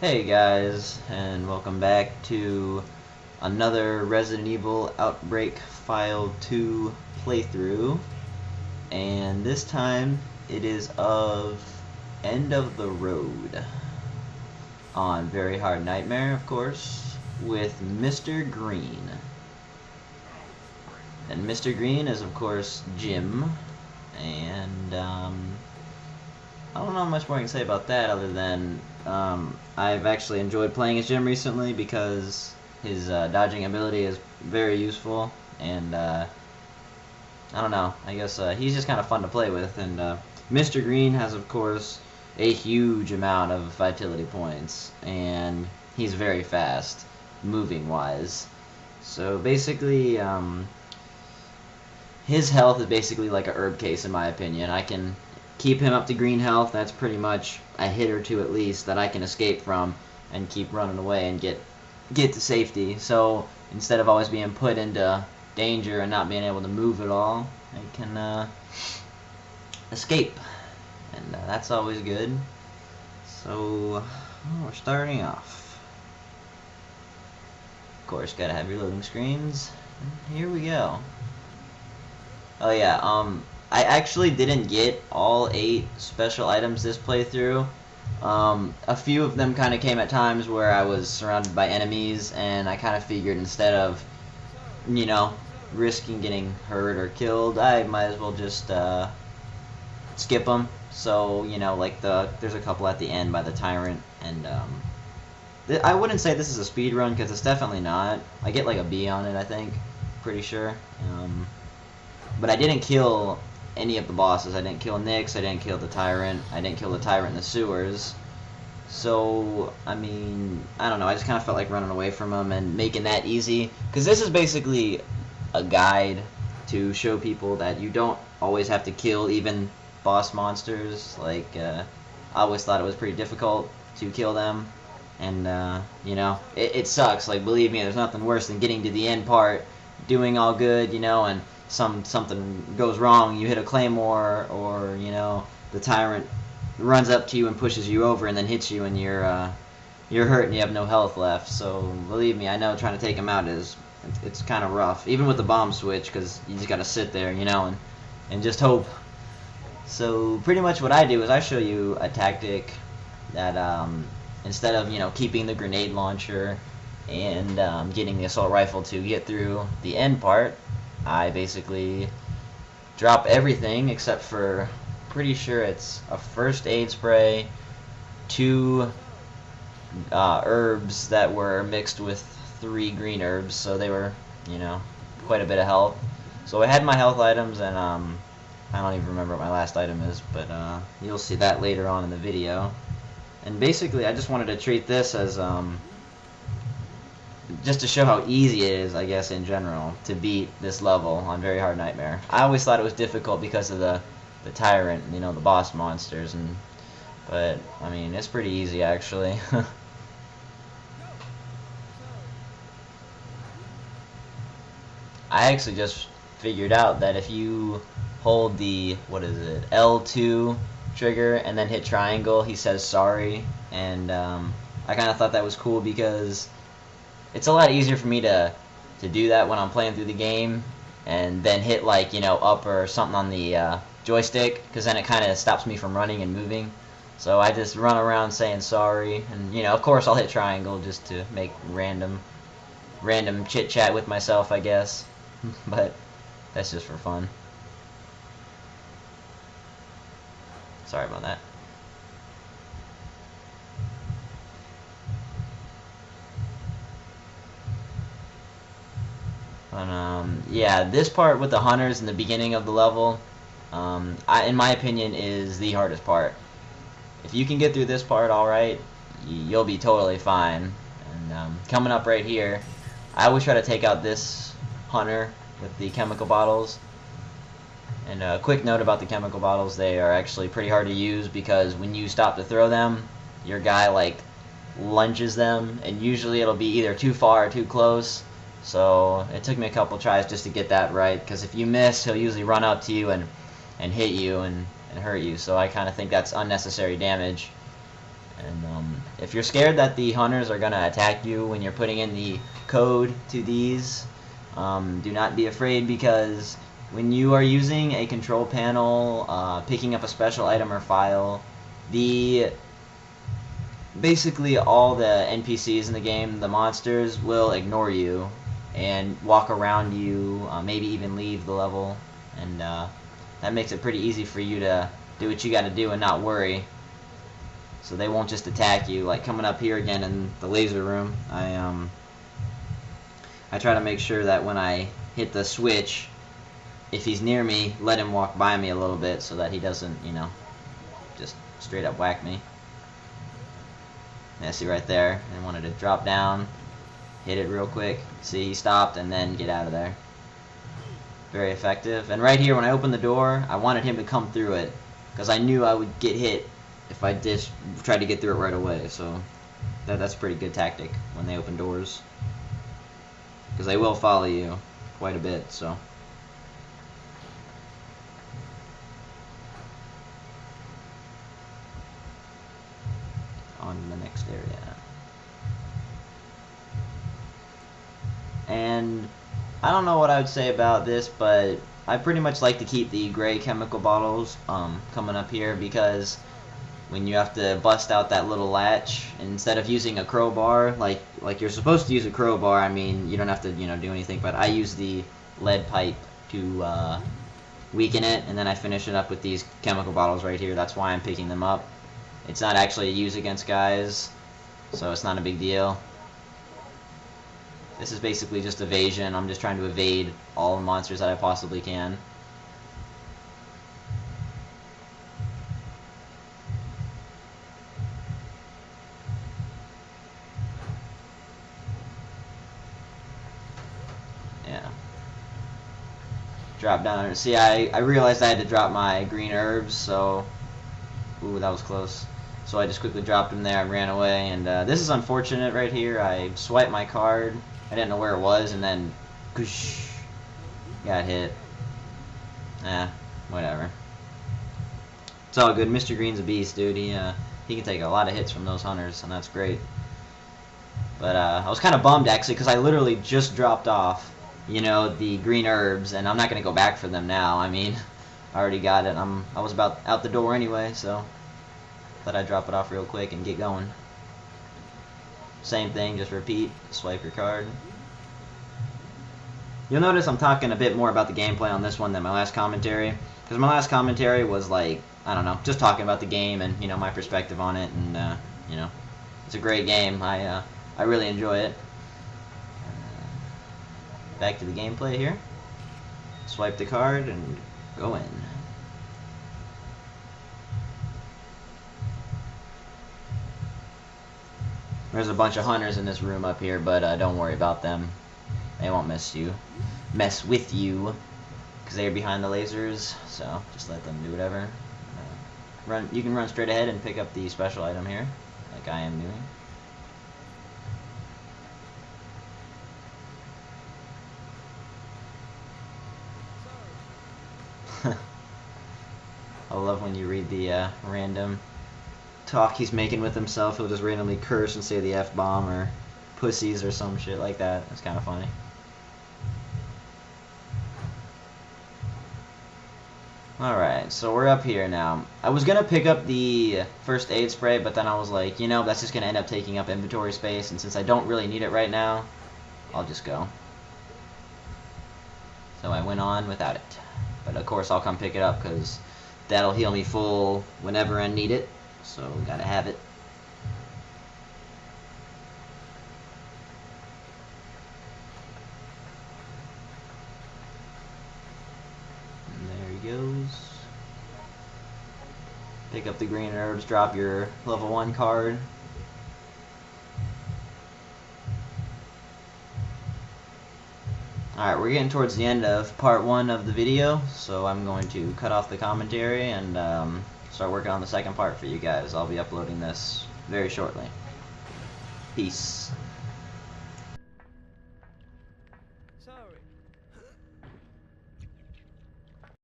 Hey guys, and welcome back to another Resident Evil Outbreak File 2 playthrough. And this time it is of End of the Road on Very Hard Nightmare, of course, with Mr. Green. And Mr. Green is, of course, Jim. And I don't know much more I can say about that other than I've actually enjoyed playing as Jim recently because his dodging ability is very useful, and I don't know, I guess he's just kind of fun to play with. And Mr. Green has, of course, a huge amount of vitality points, and he's very fast, moving-wise. So basically, his health is basically like a herb case in my opinion. I can keep him up to green health. That's pretty much a hit or two at least that I can escape from and keep running away and get to safety. So instead of always being put into danger and not being able to move at all, I can escape, and that's always good. So we're starting off. Of course, gotta have your loading screens. And here we go. Oh yeah, I actually didn't get all 8 special items this playthrough. A few of them kind of came at times where I was surrounded by enemies, and I kind of figured instead of, you know, risking getting hurt or killed, I might as well just skip them. So, you know, like there's a couple at the end by the Tyrant, and I wouldn't say this is a speed run because it's definitely not. I get like a B on it, I think, pretty sure. But I didn't kill any of the bosses. I didn't kill Nyx, I didn't kill the Tyrant, I didn't kill the Tyrant in the sewers. So, I mean, I don't know, I just kind of felt like running away from them and making that easy. Because this is basically a guide to show people that you don't always have to kill even boss monsters. Like, I always thought it was pretty difficult to kill them. And, you know, it sucks. Like, believe me, there's nothing worse than getting to the end part, doing all good, you know, and something goes wrong, you hit a claymore, or you know, the Tyrant runs up to you and pushes you over and then hits you, and you're hurt and you have no health left. So believe me, I know trying to take him out it's kind of rough, even with the bomb switch, because you just gotta sit there, you know, and just hope. So pretty much what I do is I show you a tactic that instead of, you know, keeping the grenade launcher and getting the assault rifle to get through the end part, I basically drop everything except for, pretty sure it's a first aid spray, 2 herbs that were mixed with 3 green herbs, so they were, you know, quite a bit of health. So I had my health items, and I don't even remember what my last item is, but you'll see that later on in the video. And basically I just wanted to treat this as just to show how easy it is, I guess, in general, to beat this level on Very Hard Nightmare. I always thought it was difficult because of the Tyrant, you know, the boss monsters, but I mean, it's pretty easy actually. I actually just figured out that if you hold the, what is it, L2 trigger and then hit triangle, he says sorry, and I kind of thought that was cool because it's a lot easier for me to do that when I'm playing through the game, and then hit, like, you know, up or something on the joystick, because then it kind of stops me from running and moving. So I just run around saying sorry, and, you know, of course I'll hit triangle just to make random chit chat with myself, I guess. But that's just for fun. Sorry about that. But yeah, this part with the hunters in the beginning of the level, in my opinion, is the hardest part. If you can get through this part alright, you'll be totally fine. And coming up right here, I always try to take out this hunter with the chemical bottles. And a quick note about the chemical bottles, they are actually pretty hard to use because when you stop to throw them, your guy, like, lunges them, and usually it'll be either too far or too close. So it took me a couple tries just to get that right, because if you miss, he'll usually run up to you and hit you and hurt you. So I kind of think that's unnecessary damage. And if you're scared that the hunters are gonna attack you when you're putting in the code to these, do not be afraid, because when you are using a control panel, picking up a special item or file, basically all the NPCs in the game, the monsters, will ignore you and walk around you, maybe even leave the level, and that makes it pretty easy for you to do what you gotta do and not worry. So they won't just attack you. Like coming up here again in the laser room, I try to make sure that when I hit the switch, if he's near me, let him walk by me a little bit so that he doesn't, you know, just straight up whack me. Yeah, see right there, I wanted to drop down, hit it real quick, see he stopped, and then get out of there. Very effective. And right here, when I opened the door, I wanted him to come through it, because I knew I would get hit if I just tried to get through it right away. So that's a pretty good tactic when they open doors, because they will follow you quite a bit. So on to the next area. And I don't know what I would say about this, but I pretty much like to keep the gray chemical bottles coming up here, because when you have to bust out that little latch, instead of using a crowbar, like you're supposed to use a crowbar, I mean, you don't have to, you know, do anything, but I use the lead pipe to weaken it, and then I finish it up with these chemical bottles right here. That's why I'm picking them up. It's not actually a use against guys, so it's not a big deal. This is basically just evasion. I'm just trying to evade all the monsters that I possibly can. Yeah. Drop down. See, I realized I had to drop my green herbs, so... Ooh, that was close. So I just quickly dropped them there and ran away, and this is unfortunate right here. I swiped my card, I didn't know where it was, and then whoosh, got hit. Whatever. It's all good. Mr. Green's a beast, dude. He can take a lot of hits from those hunters, and that's great. But I was kind of bummed, actually, because I literally just dropped off, you know, the green herbs, and I'm not going to go back for them now. I mean, I already got it. I was about out the door anyway, so thought I'd drop it off real quick and get going. Same thing, just repeat, swipe your card. You'll notice I'm talking a bit more about the gameplay on this one than my last commentary, because my last commentary was like, I don't know, just talking about the game and, you know, my perspective on it, and you know, it's a great game. I really enjoy it. Back to the gameplay here. Swipe the card and go in. There's a bunch of hunters in this room up here, but don't worry about them. They won't mess with you, because they're behind the lasers. So just let them do whatever. You can run straight ahead and pick up the special item here, like I am doing. I love when you read the random talk he's making with himself. He'll just randomly curse and say the F-bomb or pussies or some shit like that. It's kind of funny. Alright, so we're up here now. I was gonna pick up the first aid spray, but then I was like, you know, that's just gonna end up taking up inventory space, and since I don't really need it right now, I'll just go. So I went on without it. But of course I'll come pick it up, because that'll heal me full whenever I need it. So gotta have it. And there he goes. Pick up the green herbs, drop your level 1 card. Alright, we're getting towards the end of part 1 of the video, so I'm going to cut off the commentary and start working on the second part for you guys. I'll be uploading this very shortly. Peace.